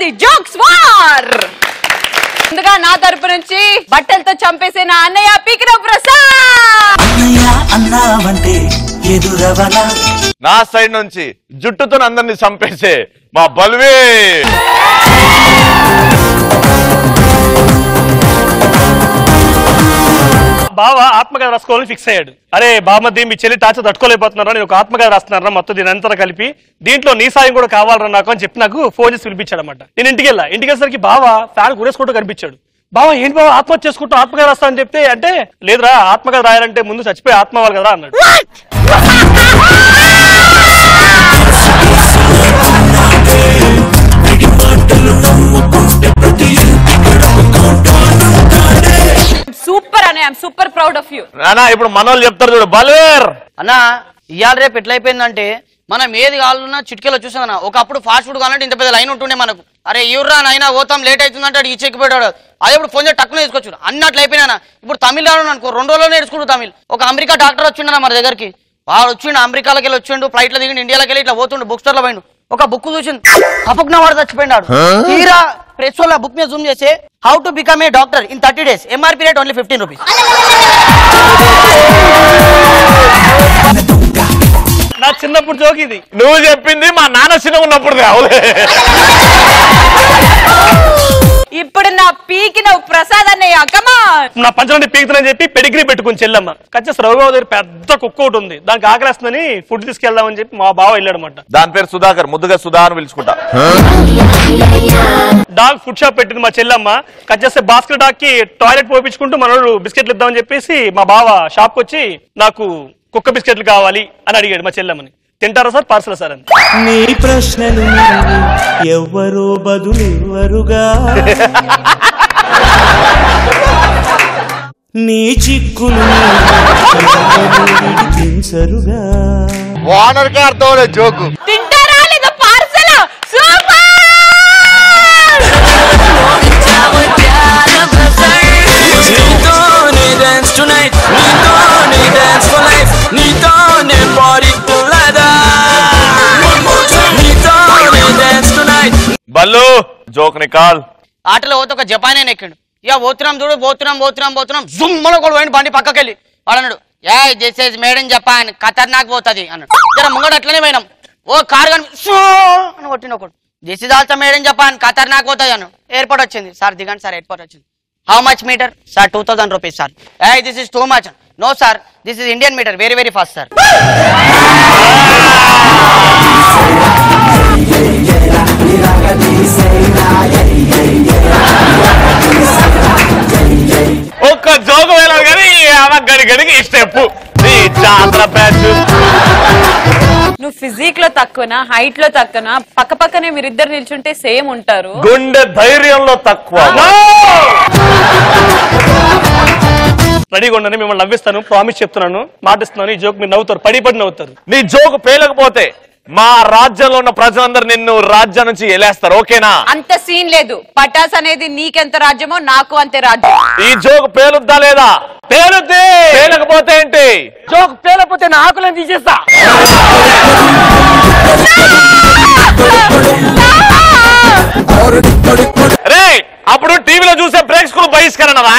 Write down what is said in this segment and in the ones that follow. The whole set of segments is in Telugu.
The jokes war. ముందుగా నా తరపు నుంచి బట్టలతో చంపేసే నా అన్నయ్య పీకిన ప్రసాద్. నా సైడ్ నుంచి జుట్టుతో అందరినీ చంపేసే మా బల్వే. బావ ఆత్మకథ రాసుకోవాలని ఫిక్స్ అయ్యాడు. అరే బామద్ది మీ చెల్లి టార్చర్ తట్టుకోలేకపోతున్నారా, నేను ఒక ఆత్మకథ రాస్తున్నారా మొత్తం దీని అంతా కలిపి, దీంట్లో నీ సాయం కూడా కావాలరా నాకు అని చెప్పి నాకు ఫోన్ చేసి పిలిపించాడు అనమాట. నేను ఇంటికి వెళ్ళేసరికి బావ ఫ్యాన్ గురేసుకుంటూ కనిపించాడు. బావ ఏంటి బావ ఆత్మహత్య చేసుకుంటూ ఆత్మకథ రాస్తా అని చెప్తే, అంటే లేదురా ఆత్మకథ రాయాలంటే ముందు చచ్చిపోయి ఆత్మ అవ్వాలి కదా అన్నాడు. సూపర్ అనే I'm super proud of you. నానా ఇప్పుడు మనోళ్ళు చెప్తారు చూడు బల్వేర్ అన్న. ఇవాళ రేపు ఎట్లయిపోయిందంటే మనం ఏది కావాలన్నా చిటికెలో చూసామన్నా. ఒకప్పుడు ఫాస్ట్ ఫుడ్ కావాలంటే ఇంత పెద్ద లైన్ ఉంటుండే మనకు. అరే ఇవ్వరా నైనా పోతాం లేట్ అవుతుందంటే ఈ చెక్ పెట్టాడు. అదే ఇప్పుడు ఫోన్ చేసి టక్కున తీసుకోవచ్చు అన్నట్లు అయిపోయినా. ఇప్పుడు తమిళ అనుకో 2 రోజుల్లో నేర్చుకుంటు తమిళ్. ఒక అమెరికా డాక్టర్ వచ్చిండ మన దగ్గరికి. వాడు వచ్చిండు అమెరికాలోకి వెళ్ళి వచ్చిండు, ఫ్లైట్లో దిగిండు, ఇండియాలోకి వెళ్ళి ఇట్లా పోతుండు, బుక్ స్టోర్ లో పోయిండు. ఒక బుక్ చూసింది, తప్పకున్న వాడు చచ్చిపోయినాడు. తీరా ప్రెస్ వల్ల బుక్ మీద జూమ్ చేసి how to become a doctor in 30 days, MRP rate only 15 rupees. నా చిన్నప్పుడు జోక్ ఇది. నువ్వు చెప్పింది మా నాన్న చిన్న ఉన్నప్పుడు. ఇప్పుడు నా పీకిన ప్రసాద్ అన్నయ్య కమాన్. నా పంచలని పీకుతుందని చెప్పి పెడిగ్రీ పెట్టుకుని చెల్లమ్మ. కచ్చేసి రఘుబాబు దగ్గర పెద్ద కుక్క ఒకటి ఉంది, దానికి ఆకలేస్తుందని ఫుడ్ తీసుకెళ్దామని చెప్పి మా బావ వెళ్ళాడు అనమాట. దాని పేరు సుధాకర్, ముద్దుగా సుధా అని పిలుచుకుంటా. డాగ్ ఫుడ్ షాప్ పెట్టింది మా చెల్లమ్మ. కచ్చేస్తే భాస్కర్ డాగ్ కి టాయిలెట్ పోపించుకుంటూ మనోడు బిస్కెట్లు ఇద్దామని చెప్పేసి మా బావ షాప్ వచ్చి నాకు కుక్క బిస్కెట్లు కావాలి అని అడిగాడు మా చెల్లమ్మని. తింటారా సార్ పార్సల్ సార్ అని. నీ ప్రశ్నలు ఎవ్వరో బదులెవ్వరుగా, నీ చిక్కులు విడిపించరుగా. ఓనర్కి అర్థం లేదు జోకు. తింటారా లేదా పార్సల్? సూపర్. బల్లు జోక్ నికాల్. ఆటలో పోతే ఒక జపానే ఎక్కాడు. ఇక పోతున్నాం చూడు, పోతున్నాం జుమ్మలో కూడా పోయింది బండి పక్కకెళ్ళి. వాడు అన్నాడు, ఏ this is made in Japan, ఖతర్నాక్ పోతుంది అన్నాడు. జర ముంగడు అట్లనే పోయినాం. ఓ కారు కానీ అని కొట్టిన ఒకడు, this is also made in Japan, ఖతర్నాక్ పోతుంది అన్నాడు. ఎయిర్పోర్ట్ వచ్చింది. సార్ దిగండి సార్, ఎయిర్పోర్ట్ వచ్చింది. How much meter? Sir 2000 rupees sir. ఏ this is too much. No sir, this is Indian meter, very very fast sir. ఒక్క జోకు వెళ్ళాలి కానీ గడిగడికి స్టెప్. నువ్వు ఫిజిక్ లో తక్కువనా, హైట్ లో తక్కువనా? పక్క పక్కనే మీరిద్దరు నిల్చుంటే సేమ్ ఉంటారు. గుండె ధైర్యంలో తక్కువ. రెడీగా ఉండని మిమ్మల్ని నవ్విస్తాను, ప్రామిస్ చెప్తున్నాను, మాటిస్తున్నాను. ఈ జోక్ మీరు నవ్వుతారు, పడి నవ్వుతారు. నీ జోకు పేలకపోతే మా రాజ్యంలో ఉన్న ప్రజలందరూ నిన్ను రాజ్యం నుంచి ఎలేస్తారు. ఓకేనా? అంత సీన్ లేదు. పటాస్ అనేది నీకెంత రాజ్యమో నాకు అంతే రాజ్యం. ఈ జోకు పేలుద్దా లేదా? పేలుద్ది. పేలకపోతే ఏంటి? జోక్ పేలకపోతే నా ఆకులను తీసేస్తా. రే అప్పుడు టీవీలో చూసే బ్రేక్ స్కూల్ బహిష్కరణరా?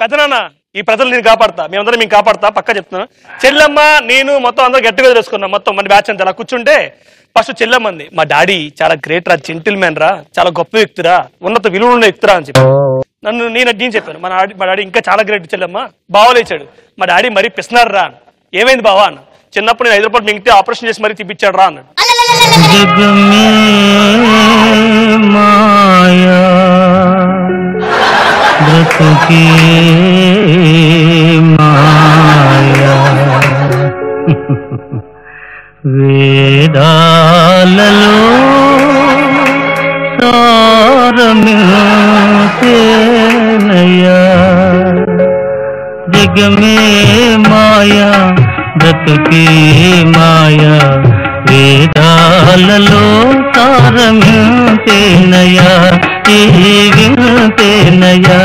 పెద్దనాన్న ఈ ప్రజలు నేను కాపాడతా, మేమందరం మేము కాపాడతా, పక్కా చెప్తున్నాను. చెల్లెమ్మ నేను మొత్తం అందరూ గట్టిగా తెలుసుకున్నాం. మొత్తం మన బ్యాచ్ అంతా అలా కూర్చుంటే ఫస్ట్ చెల్లెమ్మంది, మా డాడీ చాలా గ్రేట్ రా, జెంటిల్ మ్యాన్ రా, చాలా గొప్ప వ్యక్తిరా, ఉన్నత విలువ ఉన్న వ్యక్తిరా అని చెప్పి నేను చెప్పాను. మా డాడీ ఇంకా చాలా గ్రేట్ చెల్లెమ్మ. బావలేచాడు. మా డాడీ మరీ పిసినారు రా. ఏమైంది బావా అన్న. చిన్నప్పుడు నేను 5 రూపాయలు మింగితే ఆపరేషన్ చేసి మరీ తీపిచ్చాడు రా అన్నాడు. వేదాలలో సారమితేనయ్యా, జగమే మాయా బ్రతుకే మాయా, వేదాలలో సారమితేనయ్యా, ఈ వింతేనయ్యా.